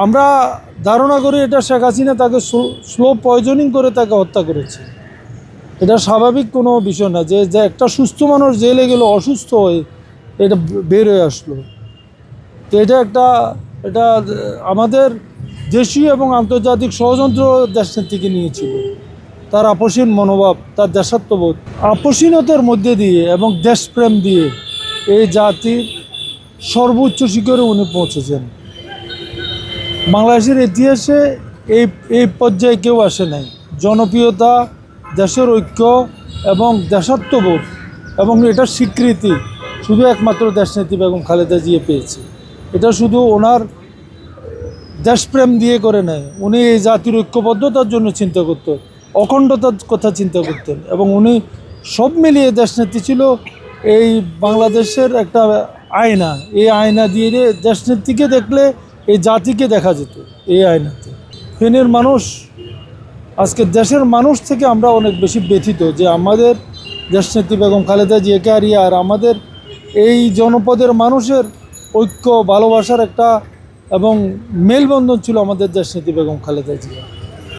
আমরা ধারণা করি এটা শেখ হাসিনা তাকে স্লো পয়জনিং করে তাকে হত্যা করেছে। এটা স্বাভাবিক কোনো বিষয় না যে যে একটা সুস্থ মানুষ জেলে গেল অসুস্থ হয়ে এটা বের হয়ে আসলো। তো এটা আমাদের দেশীয় এবং আন্তর্জাতিক ষড়যন্ত্র দেশের থেকে নিয়েছিল। তার আপসীন মনোভাব, তার দেশাত্মবোধ, আপসীনতার মধ্যে দিয়ে এবং দেশপ্রেম দিয়ে এই জাতির সর্বোচ্চ শিখরে উনি পৌঁছেছেন। বাংলাদেশের ইতিহাসে এই এই পর্যায়ে কেউ আসে নাই। জনপ্রিয়তা, দেশের ঐক্য এবং দেশাত্মবোধ এবং এটার স্বীকৃতি শুধু একমাত্র দেশনেত্রী বেগম খালেদা জিয়া পেয়েছে। এটা শুধু ওনার দেশপ্রেম দিয়ে করে নেয়, উনি এই জাতির ঐক্যবদ্ধতার জন্য চিন্তা করতেন, অখণ্ডতার কথা চিন্তা করতেন এবং উনি সব মিলিয়ে দেশনেত্রী ছিল এই বাংলাদেশের একটা আয়না। এই আয়না দিয়ে দেশনেত্রীকে দেখলে এই জাতিকে দেখা যেত এই আয়নাতে। ফেনীর মানুষ, আজকে দেশের মানুষ থেকে আমরা অনেক বেশি ব্যথিত যে আমাদের দেশনেত্রী বেগম খালেদা জিয়াকে হারিয়ে আর আমাদের এই জনপদের মানুষের ঐক্য, ভালোবাসার একটা এবং মেলবন্ধন ছিল আমাদের দেশনেত্রী বেগম খালেদা জিয়া।